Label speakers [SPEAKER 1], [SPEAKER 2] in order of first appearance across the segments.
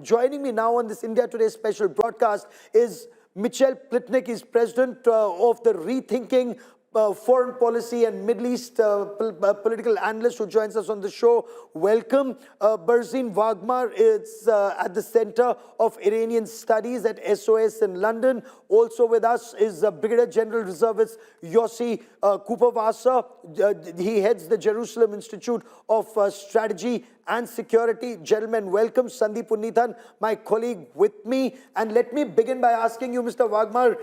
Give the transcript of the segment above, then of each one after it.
[SPEAKER 1] joining me now on this India Today special broadcast is Michel Plitnik. He's president of the Rethinking Foreign Policy and Middle East political analyst who joins us on the show. Welcome. Berzin Wagmar is at the Center of Iranian Studies at SOS in London. Also with us is Brigadier General Reservist Yossi Kuperwasser. He heads the Jerusalem Institute of Strategy and Security. Gentlemen, welcome. Sandeep Punnithan, my colleague, with me. And let me begin by asking you, Mr. Wagmar,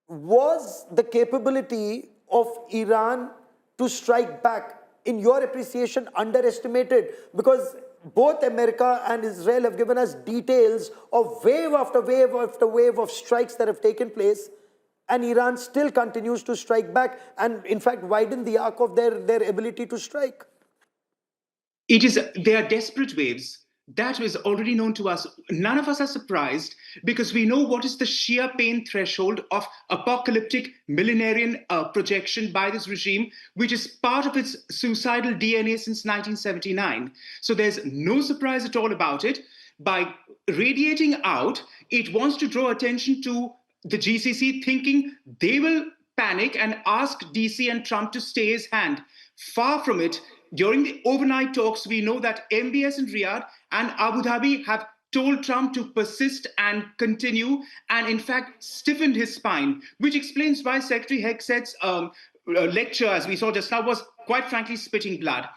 [SPEAKER 1] was the capability of Iran to strike back, in your appreciation, underestimated? Because both America and Israel have given us details of wave after wave after wave of strikes that have taken place, and Iran still continues to strike back and, in fact, widen the arc of their ability to strike.
[SPEAKER 2] They are desperate waves. That was already known to us. None of us are surprised because we know what is the sheer pain threshold of apocalyptic millenarian projection by this regime, which is part of its suicidal DNA since 1979. So there's no surprise at all about it. By radiating out, it wants to draw attention to the GCC, thinking they will panic and ask DC and Trump to stay his hand. Far from it. During the overnight talks, we know that MBS in Riyadh and Abu Dhabi have told Trump to persist and continue, and in fact stiffened his spine, which explains why Secretary Hegseth's lecture, as we saw just now, was quite frankly spitting blood.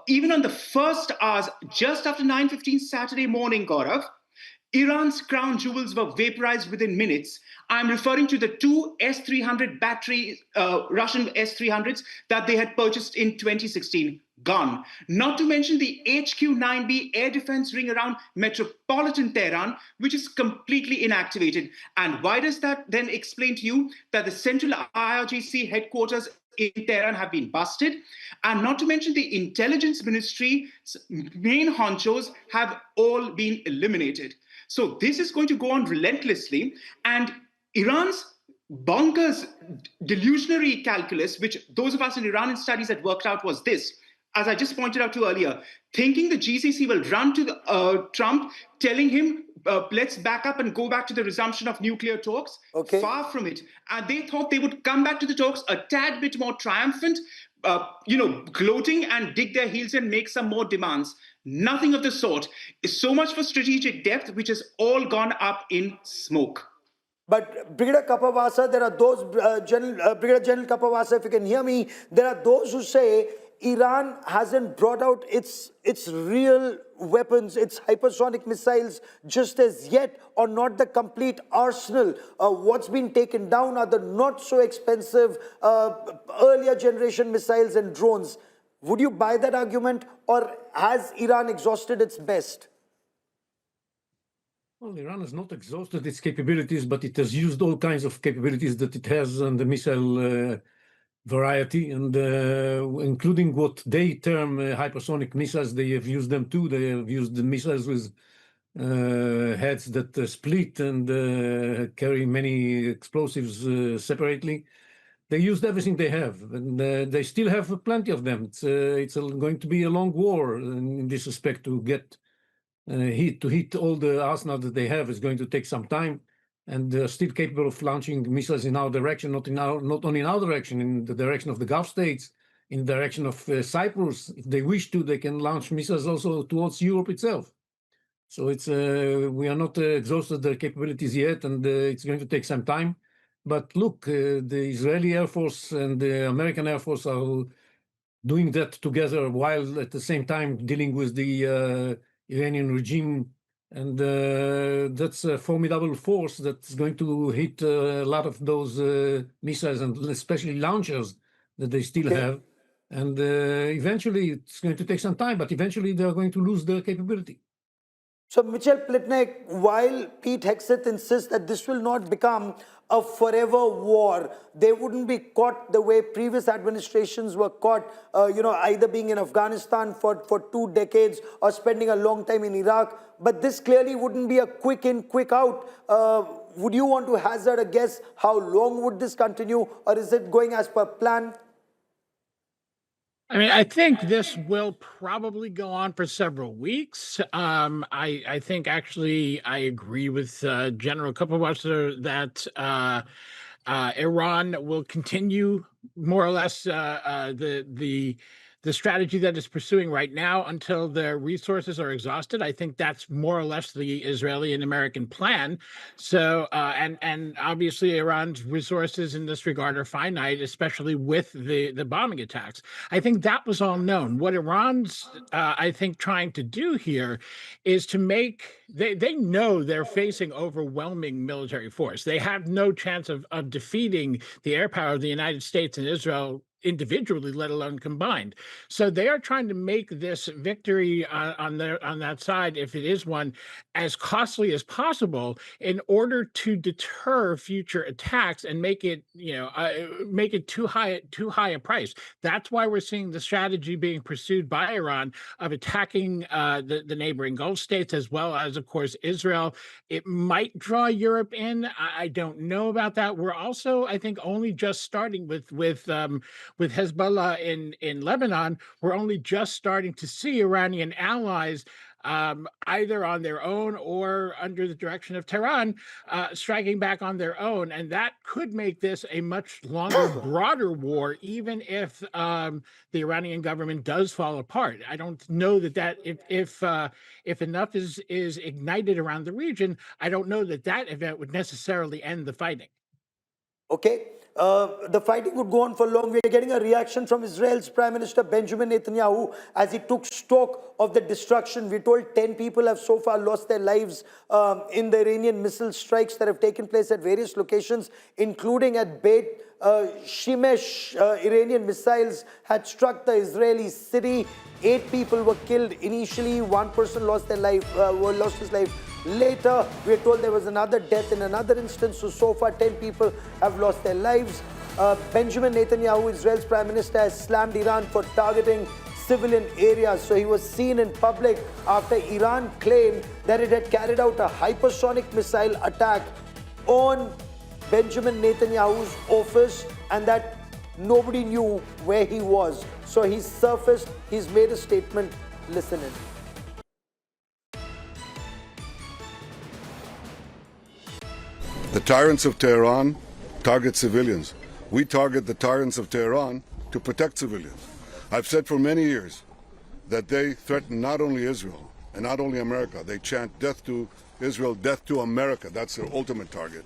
[SPEAKER 2] Even on the first hours, just after 9:15 Saturday morning, Gaurav, Iran's crown jewels were vaporized within minutes. I'm referring to the two S-300 battery, Russian S-300s that they had purchased in 2016. Gone. Not to mention the HQ-9B air defense ring around metropolitan Tehran, which is completely inactivated. And why does that then explain to you that the central IRGC headquarters in Tehran have been busted? And not to mention the intelligence ministry's main honchos have all been eliminated. So this is going to go on relentlessly. And Iran's bonkers delusionary calculus, which those of us in Iranian studies had worked out, was this. As I just pointed out to you earlier, thinking the GCC will run to Trump, telling him, let's back up and go back to the resumption of nuclear talks. Okay. Far from it. And they thought they would come back to the talks a tad bit more triumphant, gloating and dig their heels and make some more demands. Nothing of the sort. Is so much for strategic depth, which has all gone up in smoke.
[SPEAKER 1] But Brigadier Kuperwasser, there are those, Brigadier General Kuperwasser, if you can hear me, there are those who say Iran hasn't brought out its real weapons, its hypersonic missiles just as yet, or not the complete arsenal. What's been taken down are the not so expensive earlier generation missiles and drones. Would you buy that argument, or has Iran exhausted its best?
[SPEAKER 3] Well, Iran has not exhausted its capabilities, but it has used all kinds of capabilities that it has on the missile variety, and including what they term hypersonic missiles. They have used them too. They have used the missiles with heads that split and carry many explosives separately. They used everything they have, and they still have plenty of them. It's going to be a long war in this respect to get hit all the arsenal that they have. Is going to take some time, and they're still capable of launching missiles in our direction, not only in our direction, in the direction of the Gulf states, in the direction of Cyprus. If they wish to, they can launch missiles also towards Europe itself. So we are not exhausted their capabilities yet, and it's going to take some time. But look, the Israeli Air Force and the American Air Force are doing that together while at the same time dealing with the Iranian regime. And that's a formidable force that's going to hit a lot of those missiles, and especially launchers that they still have. And eventually, it's going to take some time, but eventually they're going to lose their capability.
[SPEAKER 1] So, Michel Plitnik, while Pete Hegseth insists that this will not become a forever war, they wouldn't be caught the way previous administrations were caught, either being in Afghanistan for 2 decades or spending a long time in Iraq. But this clearly wouldn't be a quick in, quick out. Would you want to hazard a guess how long would this continue, or is it going as per plan?
[SPEAKER 4] I mean, I think this will probably go on for several weeks. I think actually I agree with General Kupawatzer that Iran will continue more or less the strategy that it's pursuing right now until their resources are exhausted. I think that's more or less the Israeli and American plan. So, and obviously Iran's resources in this regard are finite, especially with the bombing attacks. I think that was all known. What Iran's, I think, trying to do here is to make they know they're facing overwhelming military force. They have no chance of defeating the air power of the United States and Israel individually, let alone combined. So they are trying to make this victory on that side, if it is one, as costly as possible in order to deter future attacks and make it, make it too high a price. That's why we're seeing the strategy being pursued by Iran of attacking the neighboring Gulf states, as well as, of course, Israel. It might draw Europe in. I don't know about that. We're also, I think, only just starting with Hezbollah in Lebanon. We're only just starting to see Iranian allies either on their own or under the direction of Tehran, striking back on their own. And that could make this a much longer, broader war, even if the Iranian government does fall apart. I don't know that if enough is ignited around the region, I don't know that event would necessarily end the fighting.
[SPEAKER 1] Okay, the fighting would go on for long. We are getting a reaction from Israel's Prime Minister Benjamin Netanyahu as he took stock of the destruction. We're told 10 people have so far lost their lives in the Iranian missile strikes that have taken place at various locations, including at Beit Shemesh. Iranian missiles had struck the Israeli city. 8 people were killed initially. 1 person lost his life. Later, we are told there was another death in another instance. So far, 10 people have lost their lives. Benjamin Netanyahu, Israel's Prime Minister, has slammed Iran for targeting civilian areas. So he was seen in public after Iran claimed that it had carried out a hypersonic missile attack on Benjamin Netanyahu's office and that nobody knew where he was. So he's surfaced, he's made a statement. Listen in.
[SPEAKER 5] The tyrants of Tehran target civilians. We target the tyrants of Tehran to protect civilians. I've said for many years that they threaten not only Israel and not only America. They chant death to Israel, death to America. That's their ultimate target.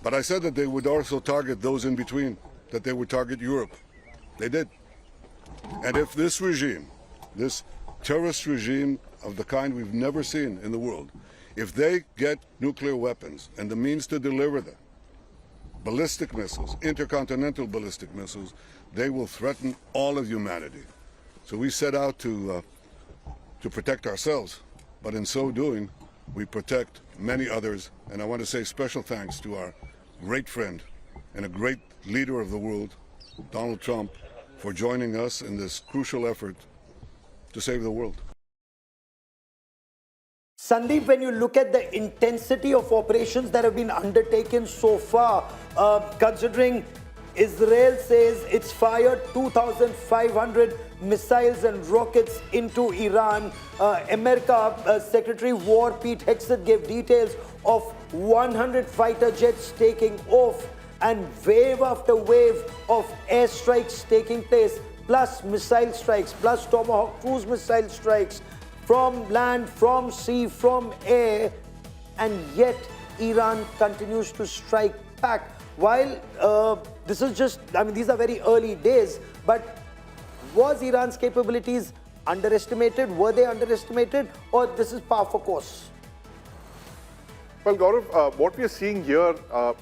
[SPEAKER 5] But I said that they would also target those in between, that they would target Europe. They did. And if this regime, this terrorist regime of the kind we've never seen in the world, if they get nuclear weapons and the means to deliver them, ballistic missiles, intercontinental ballistic missiles, they will threaten all of humanity. So we set out to protect ourselves, but in so doing, we protect many others. And I want to say special thanks to our great friend and a great leader of the world, Donald Trump, for joining us in this crucial effort to save the world.
[SPEAKER 1] Sandeep, when you look at the intensity of operations that have been undertaken so far, considering Israel says it's fired 2,500 missiles and rockets into Iran, America Secretary of War Pete Hegseth gave details of 100 fighter jets taking off and wave after wave of airstrikes taking place, plus missile strikes, plus Tomahawk cruise missile strikes, from land, from sea, from air, and yet Iran continues to strike back. While this is just, these are very early days, but was Iran's capabilities underestimated? Were they underestimated? Or this is par for course?
[SPEAKER 6] Well, Gaurav, what we are seeing here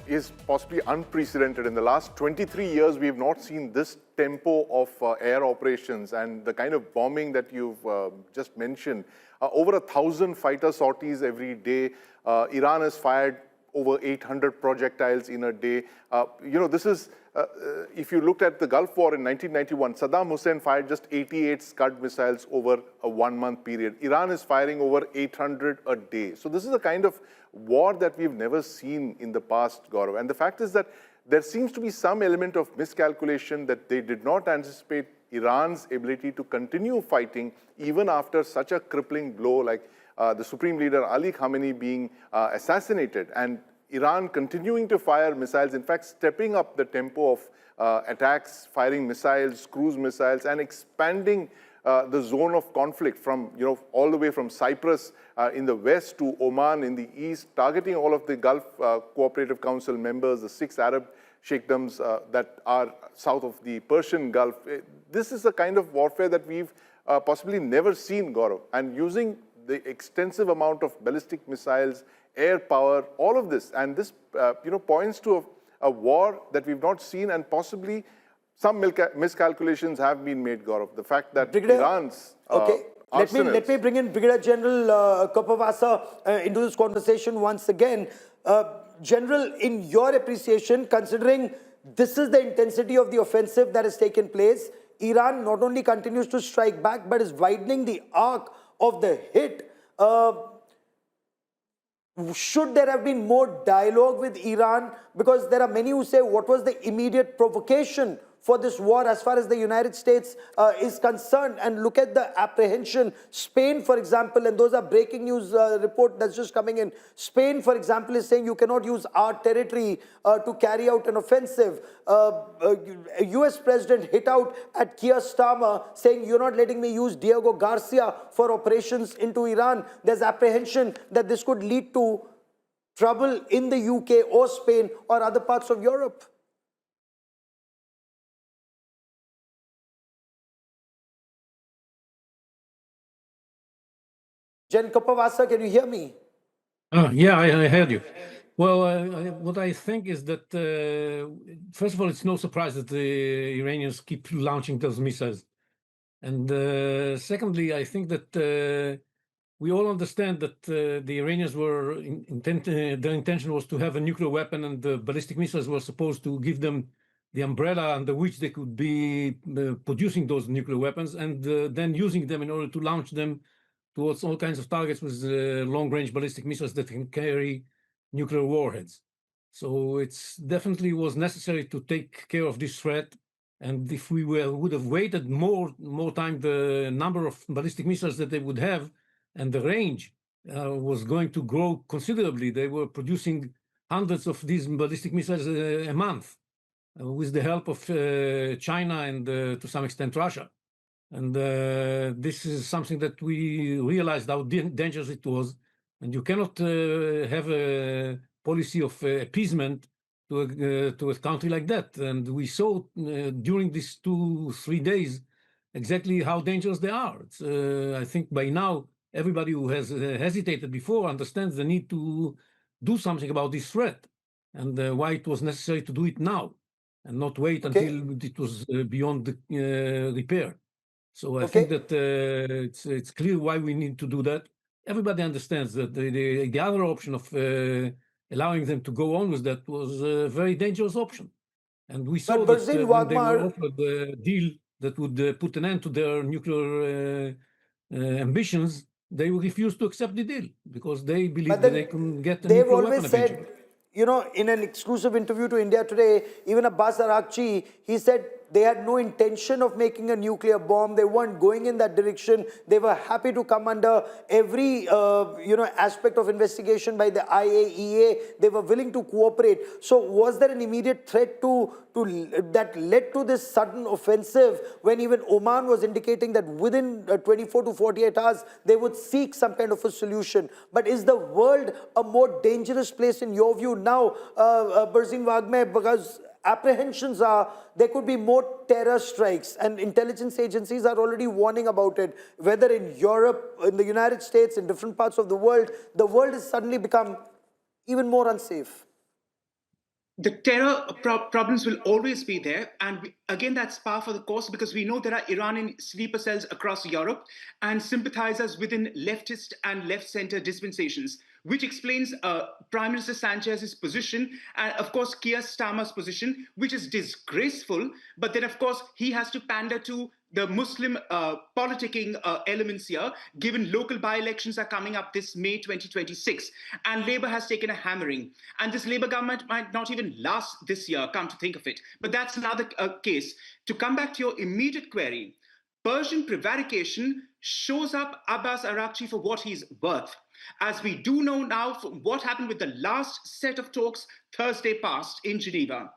[SPEAKER 6] is possibly unprecedented. In the last 23 years, we have not seen this tempo of air operations and the kind of bombing that you've just mentioned. Over 1,000 fighter sorties every day. Iran has fired over 800 projectiles in a day. This is, if you looked at the Gulf War in 1991, Saddam Hussein fired just 88 Scud missiles over a 1-month period. Iran is firing over 800 a day. So this is a kind of war that we've never seen in the past, Gaurav. And the fact is that there seems to be some element of miscalculation that they did not anticipate Iran's ability to continue fighting even after such a crippling blow like the Supreme Leader Ali Khamenei being assassinated, and Iran continuing to fire missiles, in fact, stepping up the tempo of attacks, firing missiles, cruise missiles, and expanding the zone of conflict from, all the way from Cyprus in the west to Oman in the east, targeting all of the Gulf Cooperative Council members, the 6 Arab sheikdoms that are south of the Persian Gulf. This is a kind of warfare that we've possibly never seen, Gaurav, and using the extensive amount of ballistic missiles, air power, all of this, and this, points to a war that we've not seen, and possibly some miscalculations have been made, Gaurav. The fact that
[SPEAKER 1] Brigadier,
[SPEAKER 6] Iran's
[SPEAKER 1] let me bring in Brigadier General Kapavasa into this conversation once again. General, in your appreciation, considering this is the intensity of the offensive that has taken place, Iran not only continues to strike back, but is widening the arc of the hit. Should there have been more dialogue with Iran? Because there are many who say, what was the immediate provocation for this war as far as the United States is concerned? And look at the apprehension. Spain, for example, and those are breaking news report that's just coming in. Spain, for example, is saying you cannot use our territory to carry out an offensive. A US president hit out at Keir Starmer saying you're not letting me use Diego Garcia for operations into Iran. There's apprehension that this could lead to trouble in the UK or Spain or other parts of Europe. Jen Kapavasa, can you hear me?
[SPEAKER 3] Yeah, I heard you. Well, what I think is that, first of all, it's no surprise that the Iranians keep launching those missiles. And secondly, I think that we all understand that the Iranians were their intention was to have a nuclear weapon, and the ballistic missiles were supposed to give them the umbrella under which they could be producing those nuclear weapons, and then using them in order to launch them towards all kinds of targets with long-range ballistic missiles that can carry nuclear warheads. So it's definitely was necessary to take care of this threat. And if we would have waited more time, the number of ballistic missiles that they would have and the range was going to grow considerably. They were producing hundreds of these ballistic missiles a month with the help of China and to some extent Russia. And this is something that we realized how dangerous it was. And you cannot have a policy of appeasement to a country like that. And we saw during these 2-3 days exactly how dangerous they are. I think by now, everybody who has hesitated before understands the need to do something about this threat and why it was necessary to do it now and not wait until it was beyond repair. So I think that it's clear why we need to do that. Everybody understands that the other option of allowing them to go on with that was a very dangerous option. And we saw that when they were offered a deal that would put an end to their nuclear ambitions, they refused to accept the deal because they believed that they can get a nuclear weapon eventually.
[SPEAKER 1] In an exclusive interview to India Today, even Abbas Araghchi, he said they had no intention of making a nuclear bomb. They weren't going in that direction. They were happy to come under every, aspect of investigation by the IAEA. They were willing to cooperate. So was there an immediate threat that led to this sudden offensive when even Oman was indicating that within 24 to 48 hours, they would seek some kind of a solution? But is the world a more dangerous place in your view now, Berzin Wagme, because apprehensions are there could be more terror strikes, and intelligence agencies are already warning about it, whether in Europe, in the United States, in different parts of the world has suddenly become even more unsafe.
[SPEAKER 2] The terror problems will always be there. And again, that's par for the course because we know there are Iranian sleeper cells across Europe and sympathizers within leftist and left-center dispensations, which explains Prime Minister Sanchez's position and, of course, Keir Starmer's position, which is disgraceful. But then, of course, he has to pander to the Muslim politicking elements here, given local by-elections are coming up this May 2026. And Labour has taken a hammering. And this Labour government might not even last this year, come to think of it. But that's another case. To come back to your immediate query, Persian prevarication shows up Abbas Araghchi for what he's worth. As we do know now from what happened with the last set of talks Thursday past in Geneva,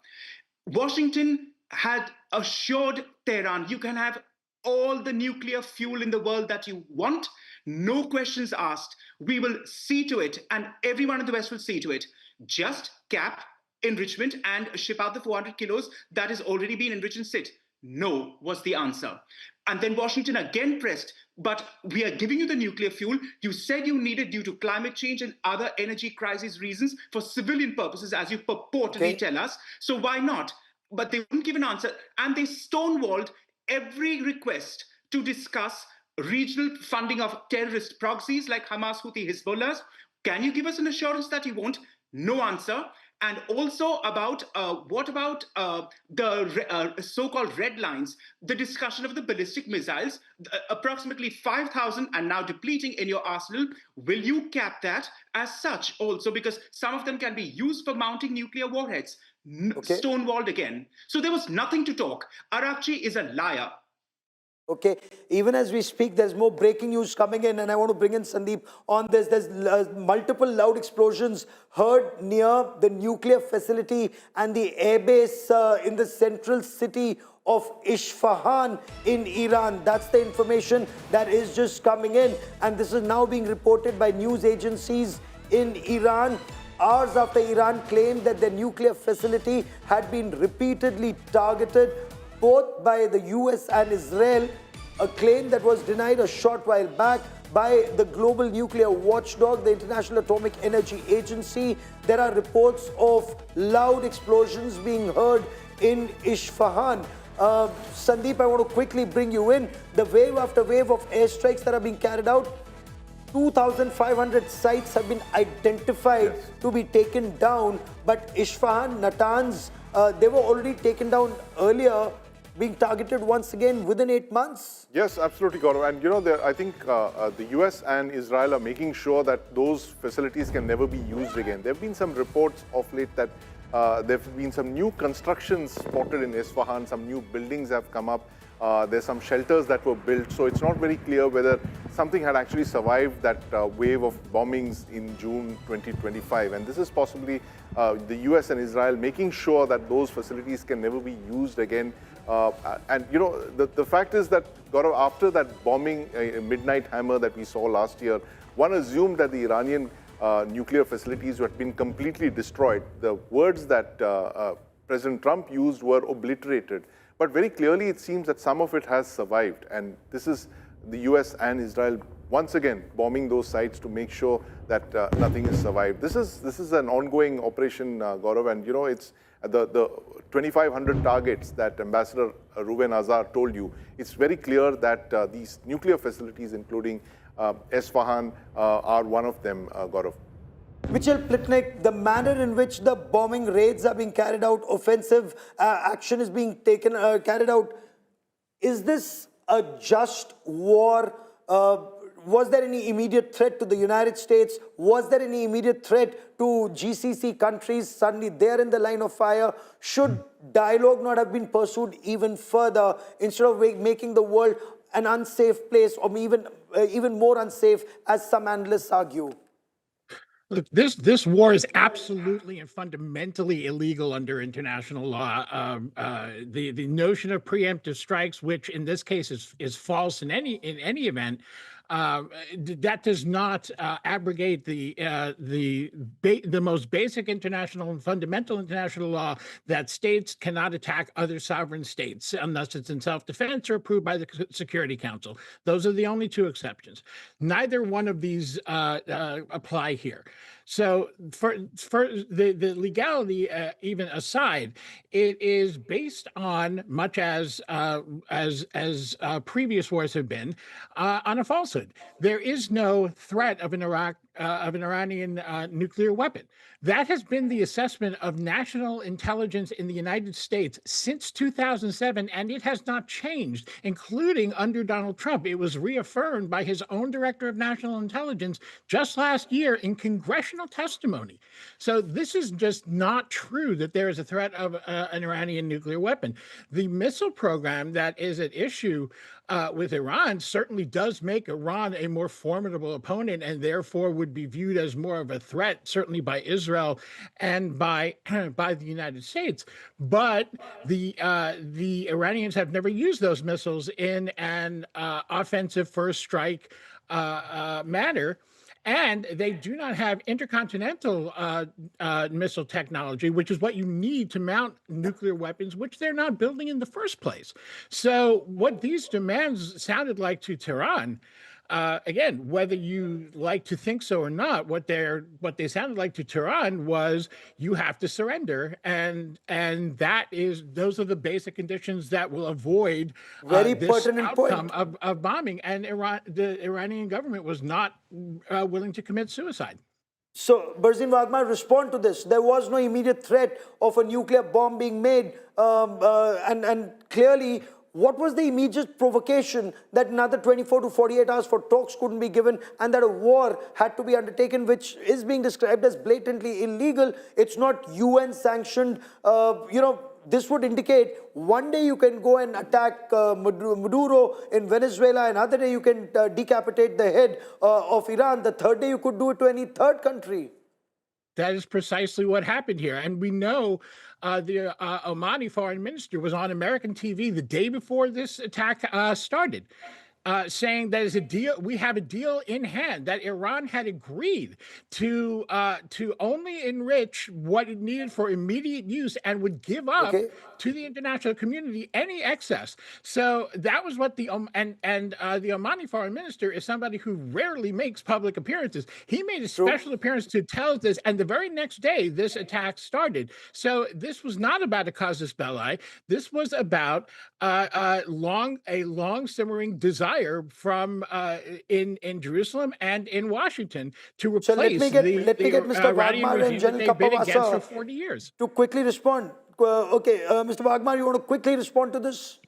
[SPEAKER 2] Washington had assured Tehran, you can have all the nuclear fuel in the world that you want, no questions asked. We will see to it, and everyone in the West will see to it. Just cap enrichment and ship out the 400 kilos that has already been enriched and sit. No was the answer. And then Washington again pressed, but we are giving you the nuclear fuel. You said you need it due to climate change and other energy crisis reasons for civilian purposes, as you purportedly tell us. So why not? But they wouldn't give an answer. And they stonewalled every request to discuss regional funding of terrorist proxies like Hamas, Houthi, Hezbollah. Can you give us an assurance that you won't? No answer. And also about what about the so-called red lines, the discussion of the ballistic missiles, approximately 5,000 and now depleting in your arsenal. Will you cap that as such also? Because some of them can be used for mounting nuclear warheads. Stonewalled again. So there was nothing to talk. Araghchi is a liar.
[SPEAKER 1] Okay, even as we speak, there's more breaking news coming in, and I want to bring in Sandeep on this. There's multiple loud explosions heard near the nuclear facility and the airbase in the central city of Isfahan in Iran. That's the information that is just coming in, and this is now being reported by news agencies in Iran. Hours after Iran claimed that their nuclear facility had been repeatedly targeted both by the US and Israel, a claim that was denied a short while back by the global nuclear watchdog, the International Atomic Energy Agency. There are reports of loud explosions being heard in Isfahan. Sandeep, I want to quickly bring you in. The wave after wave of airstrikes that are being carried out, 2,500 sites have been identified to be taken down, but Isfahan, Natanz, they were already taken down earlier, being targeted once again within 8 months?
[SPEAKER 6] Yes, absolutely, Gaurav. And you know, I think the US and Israel are making sure that those facilities can never be used again. There have been some reports of late that there have been some new constructions spotted in Isfahan, some new buildings have come up. There's some shelters that were built, so it's not very clear whether something had actually survived that wave of bombings in June 2025. And this is possibly the US and Israel making sure that those facilities can never be used again. And you know, the fact is that, Gaurav, after that bombing, midnight hammer that we saw last year, one assumed that the Iranian nuclear facilities had been completely destroyed. The words that President Trump used were obliterated. But very clearly, it seems that some of it has survived. And this is the US and Israel once again bombing those sites to make sure that nothing has survived. This is an ongoing operation, Gaurav, and you know, it's the 2,500 targets that Ambassador Ruben Azar told you. It's very clear that these nuclear facilities, including Isfahan, are one of them, Gaurav.
[SPEAKER 1] Mitchell Plitnick, the manner in which the bombing raids are being carried out, offensive action is being carried out, is this a just war? Was there any immediate threat to the United States? Was there any immediate threat to GCC countries? Suddenly they're in the line of fire. Should dialogue not have been pursued even further instead of making the world an unsafe place, or even more unsafe, as some analysts argue?
[SPEAKER 4] Look, this war is absolutely and fundamentally illegal under international law. The notion of preemptive strikes, which in this case is false in any event, that does not abrogate the most basic international and fundamental international law that states cannot attack other sovereign states unless it's in self-defense or approved by the Security Council. Those are the only two exceptions. Neither one of these apply here. So for the legality, even aside, it is based on, much as previous wars have been, on a falsehood. There is no threat of an of an Iranian nuclear weapon. That has been the assessment of national intelligence in the United States since 2007, and it has not changed, including under Donald Trump. It was reaffirmed by his own director of national intelligence just last year in congressional testimony. So this is just not true that there is a threat of an Iranian nuclear weapon. The missile program that is at issue with Iran certainly does make Iran a more formidable opponent, and therefore would be viewed as more of a threat, certainly by Israel and by by the United States. But the Iranians have never used those missiles in an offensive first strike manner. And they do not have intercontinental missile technology, which is what you need to mount nuclear weapons, which they're not building in the first place. So what these demands sounded like to Tehran, again, whether you like to think so or not, what they sounded like to Tehran was, you have to surrender, and those are the basic conditions that will avoid this outcome of bombing. And the Iranian government was not willing to commit suicide.
[SPEAKER 1] So, Berzin Wagmar, respond to this. There was no immediate threat of a nuclear bomb being made, and clearly, what was the immediate provocation that another 24 to 48 hours for talks couldn't be given, and that a war had to be undertaken, which is being described as blatantly illegal? It's not UN sanctioned. This would indicate one day you can go and attack Maduro in Venezuela, another day you can decapitate the head of Iran, the third day you could do it to any third country.
[SPEAKER 4] That is precisely what happened here. And we know the Omani foreign minister was on American TV the day before this attack started, saying that is a deal. We have a deal in hand, that Iran had agreed to only enrich what it needed for immediate use and would give up to the international community any excess. So that was what the the Omani foreign minister is somebody who rarely makes public appearances. He made a special appearance to tell us this, and the very next day this attack started. So this was not about a casus belli. This was about a long simmering desire from in Jerusalem and in Washington to replace
[SPEAKER 1] let me get Mr.
[SPEAKER 4] Iranian
[SPEAKER 1] Wagmar
[SPEAKER 4] regime
[SPEAKER 1] and
[SPEAKER 4] that they've been against for 40 years.
[SPEAKER 1] To quickly respond. Mr. Wagmar, you want to quickly respond to this?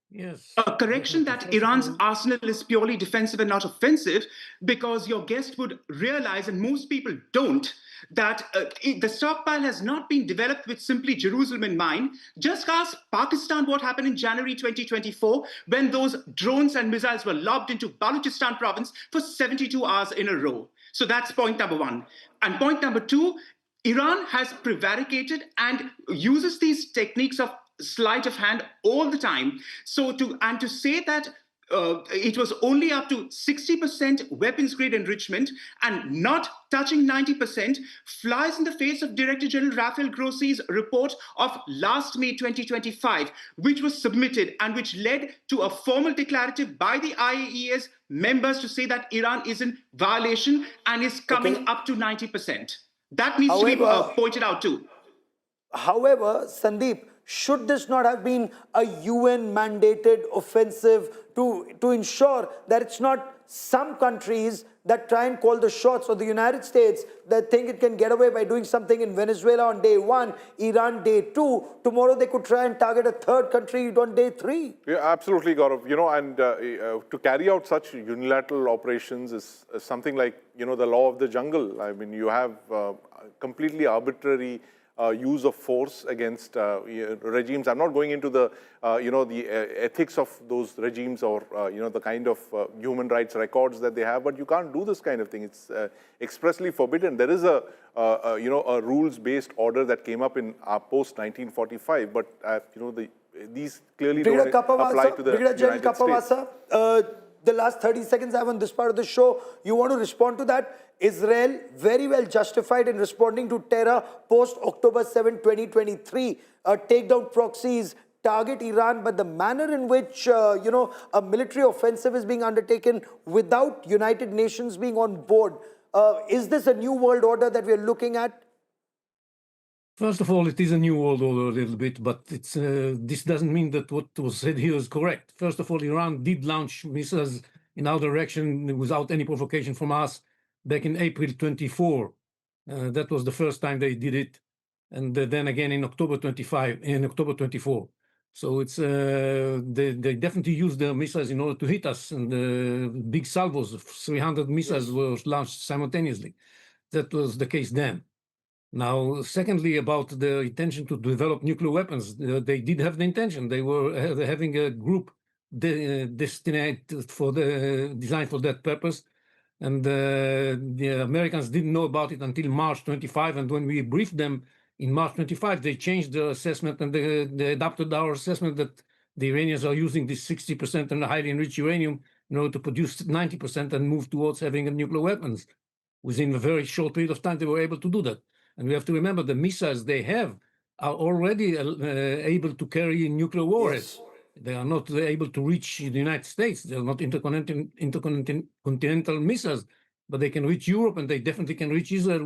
[SPEAKER 3] Yes.
[SPEAKER 2] A correction that Iran's arsenal is purely defensive and not offensive, because your guest would realize, and most people don't, that the stockpile has not been developed with simply Jerusalem in mind. Just ask Pakistan what happened in January 2024 when those drones and missiles were lobbed into Balochistan province for 72 hours in a row. So that's point number one. And point number two, Iran has prevaricated and uses these techniques of sleight of hand all the time. So to say that it was only up to 60% weapons grade enrichment and not touching 90% flies in the face of Director General Rafael Grossi's report of last May 2025, which was submitted and which led to a formal declarative by the IAEA's members to say that Iran is in violation and is coming up to 90%. That needs to be pointed out too.
[SPEAKER 1] However, Sandeep, should this not have been a UN mandated offensive to ensure that it's not some countries that try and call the shots, or the United States that think it can get away by doing something in Venezuela on day one, Iran day two, tomorrow they could try and target a third country on day three?
[SPEAKER 6] Yeah, absolutely, Gaurav. And to carry out such unilateral operations is something like, the law of the jungle. I mean, you have completely arbitrary use of force against regimes. I'm not going into the, the ethics of those regimes or, the kind of human rights records that they have, but you can't do this kind of thing. It's expressly forbidden. There is a rules-based order that came up in post-1945, but, these clearly don't apply to the United States.
[SPEAKER 1] The last 30 seconds I have on this part of the show, you want to respond to that? Israel very well justified in responding to terror post-October 7, 2023. Takedown proxies target Iran, but the manner in which, a military offensive is being undertaken without United Nations being on board. Is this a new world order that we are looking at?
[SPEAKER 3] First of all, it is a new world order a little bit, but it's this doesn't mean that what was said here is correct. First of all, Iran did launch missiles in our direction without any provocation from us back in April 24. That was the first time they did it. And then again in October 24. So it's they definitely used their missiles in order to hit us, and big salvos of 300 missiles were launched simultaneously. That was the case then. Now, secondly, about the intention to develop nuclear weapons, they did have the intention. They were having a group designed for that purpose, and the Americans didn't know about it until March 25. And when we briefed them in March 25, they changed their assessment, and they adopted our assessment that the Iranians are using this 60% and highly enriched uranium in order to produce 90% and move towards having nuclear weapons. Within a very short period of time, they were able to do that. And we have to remember the missiles they have are already able to carry nuclear warheads. They are not able to reach the United States. They're not intercontinental missiles, but they can reach Europe, and they definitely can reach Israel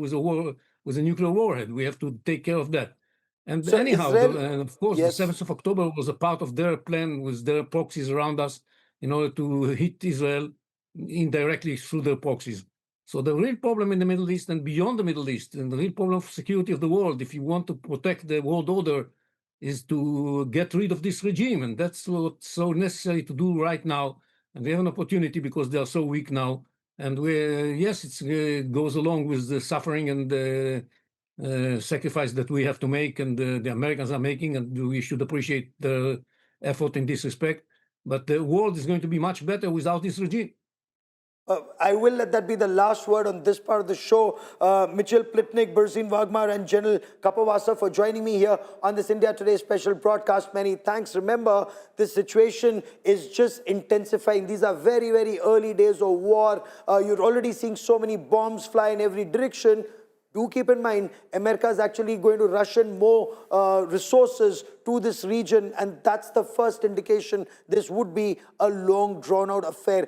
[SPEAKER 3] with a nuclear warhead. We have to take care of that. And
[SPEAKER 1] So
[SPEAKER 3] anyhow,
[SPEAKER 1] Israel-
[SPEAKER 3] of course,
[SPEAKER 1] Yes.
[SPEAKER 3] the 7th of October was a part of their plan with their proxies around us in order to hit Israel indirectly through their proxies. So the real problem in the Middle East and beyond the Middle East, and the real problem of security of the world, if you want to protect the world order, is to get rid of this regime. And that's what's so necessary to do right now. And we have an opportunity because they are so weak now. And yes, it goes along with the suffering and the sacrifice that we have to make, and the Americans are making, and we should appreciate the effort in this respect. But the world is going to be much better without this regime.
[SPEAKER 1] I will let that be the last word on this part of the show. Mitchell Plitnick, Berzin Wagmar, and General Kapawasa for joining me here on this India Today special broadcast. Many thanks. Remember, this situation is just intensifying. These are very, very early days of war. You're already seeing so many bombs fly in every direction. Do keep in mind, America is actually going to ration more resources to this region, and that's the first indication this would be a long, drawn-out affair.